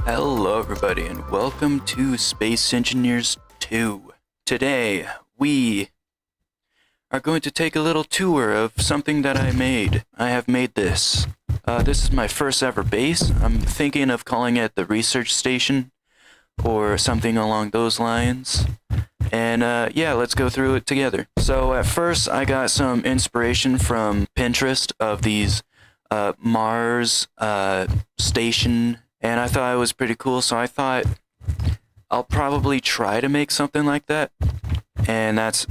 Hello everybody and welcome to Space Engineers 2. Today we are going to take a little tour of something that I made. I have made this. This is my first ever base. I'm thinking of calling it the research station or something along those lines. And yeah, let's go through it together. So at first I got some inspiration from Pinterest of these Mars station, and I thought it was pretty cool, so I thought I'll probably try to make something like that, and that's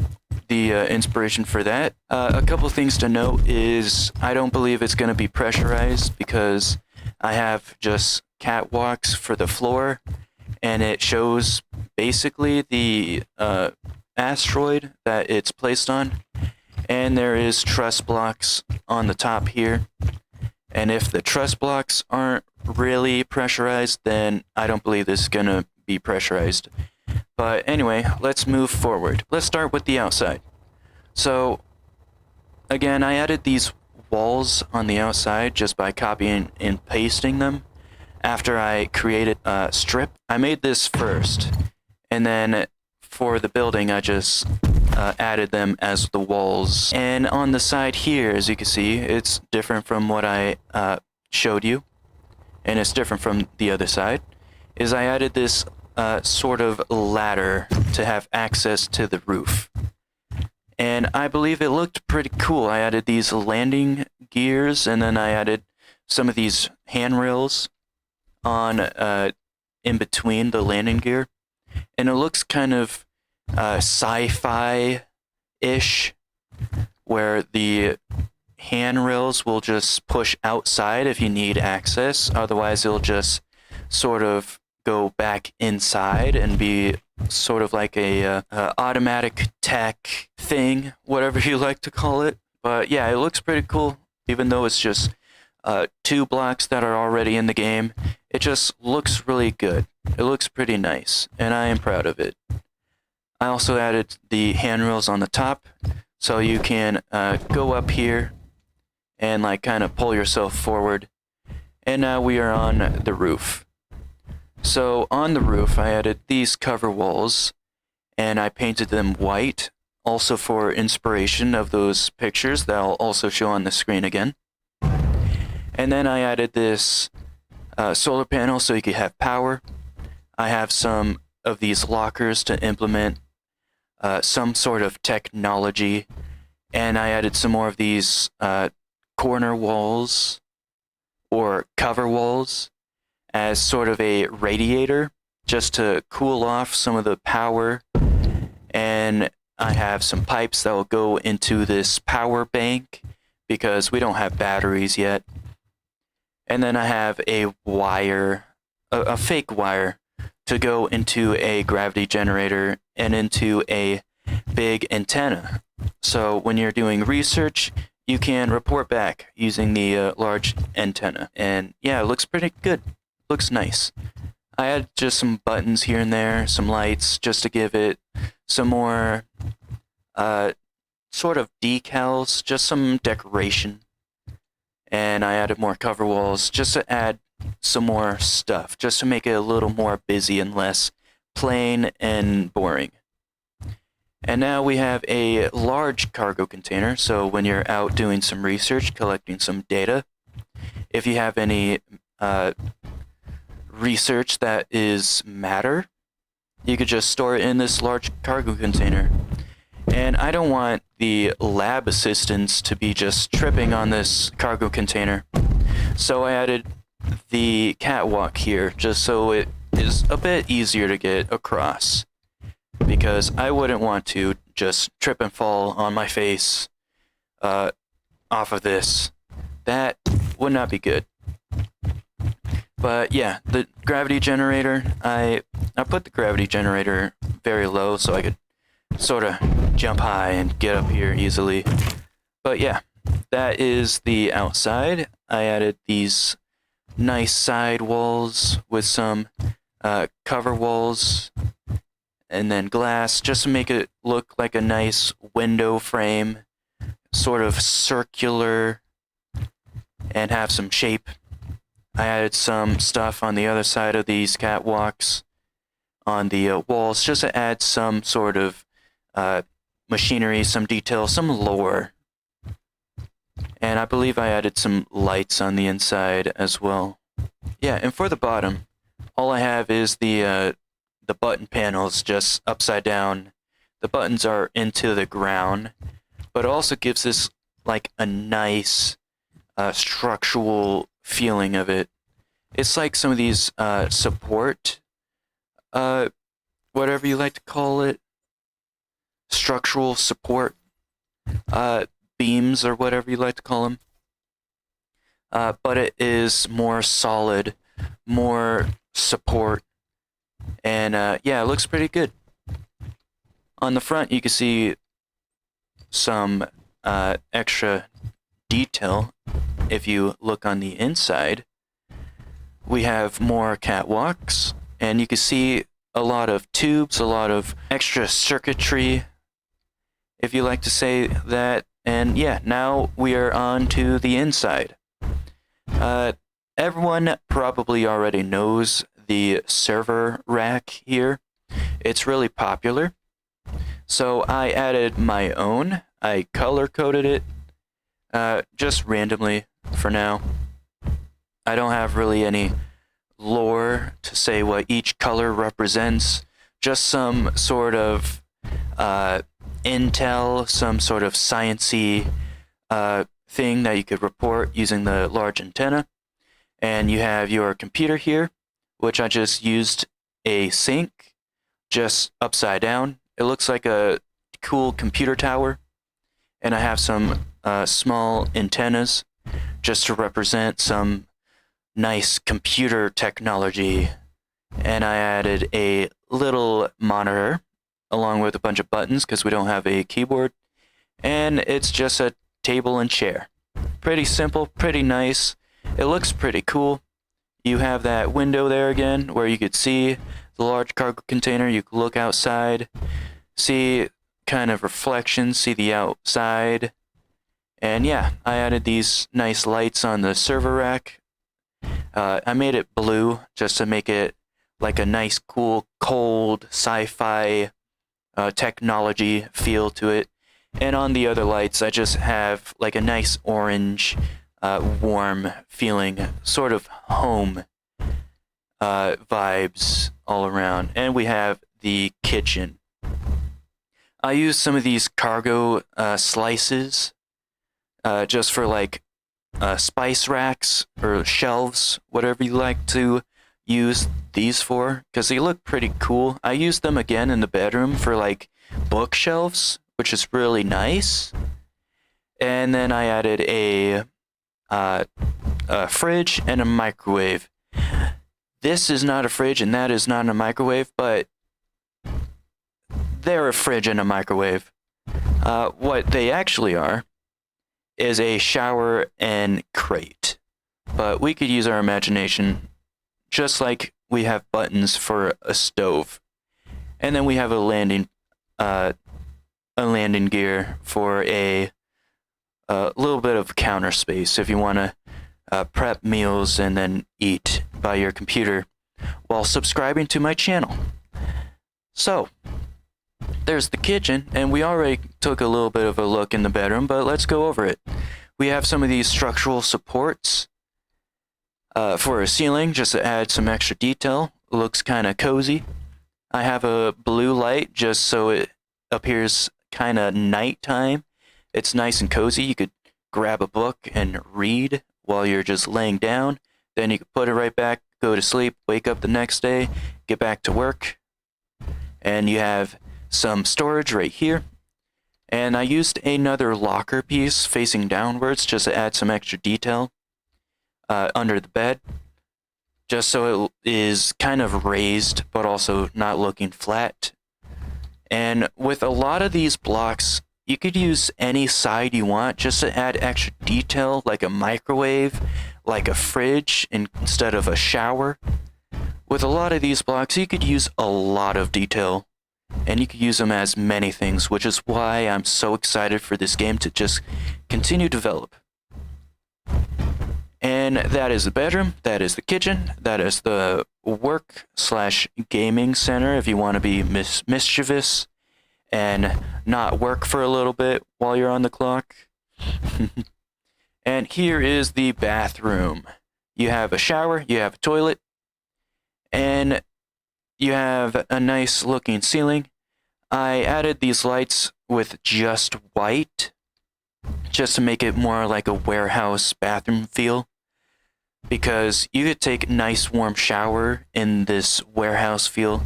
the inspiration for that. A couple things to note is I don't believe it's going to be pressurized because I have just catwalks for the floor, and it shows basically the asteroid that it's placed on, and there is truss blocks on the top here. And if the truss blocks aren't really pressurized, then I don't believe this is going to be pressurized. But anyway, let's move forward. Let's start with the outside. So, again, I added these walls on the outside just by copying and pasting them after I created a strip. I made this first, and then for the building, I just added them as the walls. And on the side here, as you can see, it's different from what I showed you, and it's different from the other side, is I added this sort of ladder to have access to the roof. And I believe it looked pretty cool. I added these landing gears, and then I added some of these handrails on in between the landing gear. And it looks kind of sci-fi-ish, where the handrails will just push outside if you need access. Otherwise, it'll just sort of go back inside and be sort of like a automatic tech thing, whatever you like to call it. But yeah, it looks pretty cool, even though it's just 2 blocks that are already in the game. It just looks really good. It looks pretty nice, and I am proud of it. I also added the handrails on the top, so you can go up here and like kind of pull yourself forward. And now we are on the roof. So on the roof, I added these cover walls, and I painted them white, also for inspiration of those pictures that I'll also show on the screen again. And then I added this solar panel so you could have power. I have some of these lockers to implement some sort of technology, and I added some more of these corner walls or cover walls as sort of a radiator just to cool off some of the power. And I have some pipes that will go into this power bank because we don't have batteries yet. And then I have a wire, a fake wire, to go into a gravity generator and into a big antenna. So when you're doing research, you can report back using the large antenna. And yeah, it looks pretty good. Looks nice. I added just some buttons here and there, some lights, just to give it some more sort of decals, just some decoration. And I added more cover walls just to add some more stuff, just to make it a little more busy and less plain and boring. And now we have a large cargo container, so when you're out doing some research, collecting some data, if you have any research that is matter, you could just store it in this large cargo container. And I don't want the lab assistants to be just tripping on this cargo container, so I added the catwalk here just so it is a bit easier to get across, because I wouldn't want to just trip and fall on my face off of this. That would not be good. But yeah, the gravity generator, I put the gravity generator very low so I could sort of jump high and get up here easily. But yeah, that is the outside. I added these nice side walls with some cover walls and then glass, just to make it look like a nice window frame, sort of circular and have some shape. I added some stuff on the other side of these catwalks on the walls just to add some sort of machinery, some detail, some lore. And I believe I added some lights on the inside as well. Yeah, and for the bottom, all I have is the button panels just upside down. The buttons are into the ground, but it also gives this like a nice structural feeling of it. It's like some of these support, whatever you like to call it, structural support beams or whatever you like to call them. But it is more solid, more support, and yeah, it looks pretty good. On the front, you can see some extra detail. If you look on the inside, we have more catwalks, and you can see a lot of tubes, a lot of extra circuitry, if you like to say that. And yeah, now we are on to the inside. Everyone probably already knows the server rack here. It's really popular. So I added my own. I color-coded it just randomly for now. I don't have really any lore to say what each color represents. Just some sort of intel, some sort of sciencey thing that you could report using the large antenna. And you have your computer here, which I just used a sink just upside down. It looks like a cool computer tower. And I have some small antennas just to represent some nice computer technology. And I added a little monitor along with a bunch of buttons because we don't have a keyboard. And it's just a table and chair. Pretty simple, pretty nice. It looks pretty cool. You have that window there again where you could see the large cargo container. You could look outside, see kind of reflections, see the outside. And yeah, I added these nice lights on the server rack. I made it blue just to make it like a nice, cool, cold, sci-fi technology feel to it. And on the other lights, I just have like a nice orange, warm feeling, sort of home vibes all around. And we have the kitchen. I used some of these cargo slices just for like spice racks or shelves, whatever you like to use these for, because they look pretty cool. I used them again in the bedroom for like bookshelves, which is really nice. And then I added a fridge and a microwave. This is not a fridge and that is not a microwave, but they're a fridge and a microwave. What they actually are is a shower and crate. But we could use our imagination, just like we have buttons for a stove. And then we have a landing gear for a little bit of counter space if you want to prep meals and then eat by your computer while subscribing to my channel. So, there's the kitchen, and we already took a little bit of a look in the bedroom, but let's go over it. We have some of these structural supports for a ceiling, just to add some extra detail. It looks kind of cozy. I have a blue light just so it appears kind of nighttime. It's nice and cozy. You could grab a book and read while you're just laying down. Then you could put it right back, go to sleep, wake up the next day, get back to work. And you have some storage right here. And I used another locker piece facing downwards just to add some extra detail under the bed. Just so it is kind of raised, but also not looking flat. And with a lot of these blocks, you could use any side you want just to add extra detail, like a microwave, like a fridge instead of a shower. With a lot of these blocks, you could use a lot of detail, and you could use them as many things, which is why I'm so excited for this game to just continue to develop. And that is the bedroom, that is the kitchen, that is the work/gaming center if you want to be mischievous and not work for a little bit while you're on the clock. And here is the bathroom. You have a shower, you have a toilet, and you have a nice looking ceiling. I added these lights with just white, just to make it more like a warehouse bathroom feel. Because you could take a nice warm shower in this warehouse feel,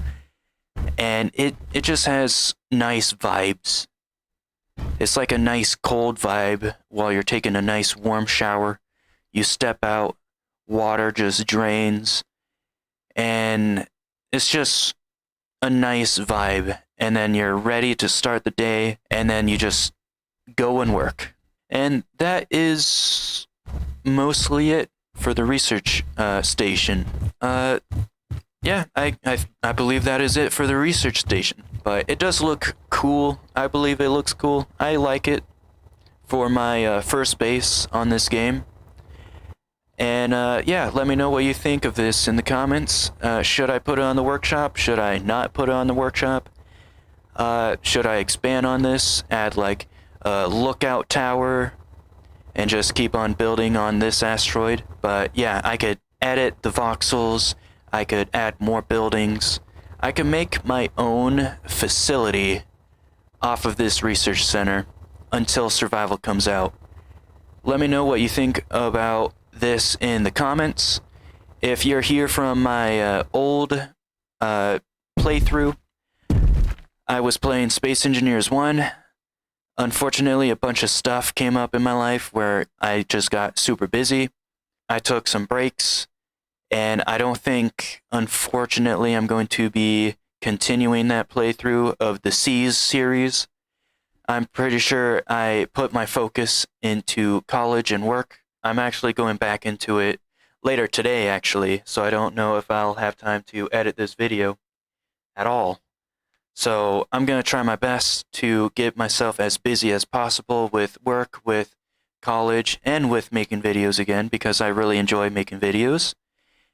and it just has nice vibes. It's like a nice cold vibe while you're taking a nice warm shower. You step out, water just drains, and it's just a nice vibe. And then you're ready to start the day, and then you just go and work. And that is mostly it for the research station. Yeah, I believe that is it for the research station. But it does look cool. I believe it looks cool. I like it for my first base on this game. And yeah, let me know what you think of this in the comments. Should I put it on the workshop? Should I not put it on the workshop? Should I expand on this? Add like a lookout tower and just keep on building on this asteroid? But yeah, I could edit the voxels. I could add more buildings. I could make my own facility off of this research center until survival comes out. Let me know what you think about this in the comments. If you're here from my old playthrough, I was playing Space Engineers 1. Unfortunately, a bunch of stuff came up in my life where I just got super busy. I took some breaks, and I don't think, unfortunately, I'm going to be continuing that playthrough of the Seas series. I'm pretty sure I put my focus into college and work. I'm actually going back into it later today, actually, so I don't know if I'll have time to edit this video at all. So I'm going to try my best to get myself as busy as possible with work, with college, and with making videos again, because I really enjoy making videos.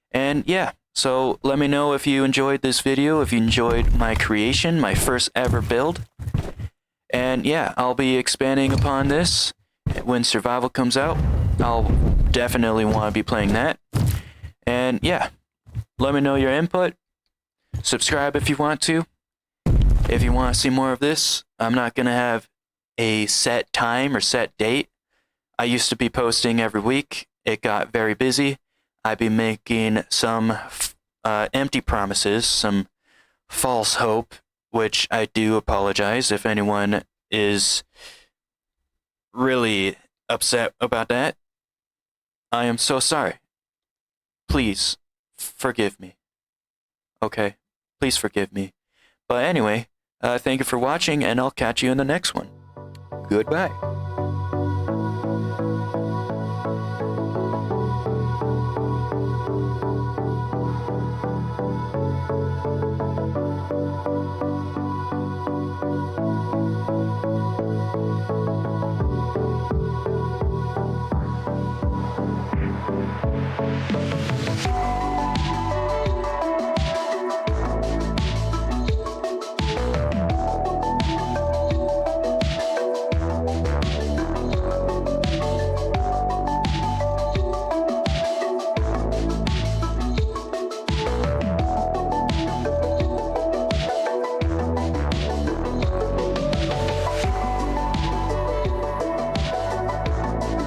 And yeah, so let me know if you enjoyed this video, if you enjoyed my creation, my first ever build. And yeah, I'll be expanding upon this when survival comes out. I'll definitely want to be playing that. And yeah, let me know your input. Subscribe if you want to. If you want to see more of this, I'm not going to have a set time or set date. I used to be posting every week. It got very busy. I'd be making some empty promises, some false hope, which I do apologize if anyone is really upset about that. I am so sorry. Please forgive me. Okay? Please forgive me. But anyway, thank you for watching, and I'll catch you in the next one. Goodbye.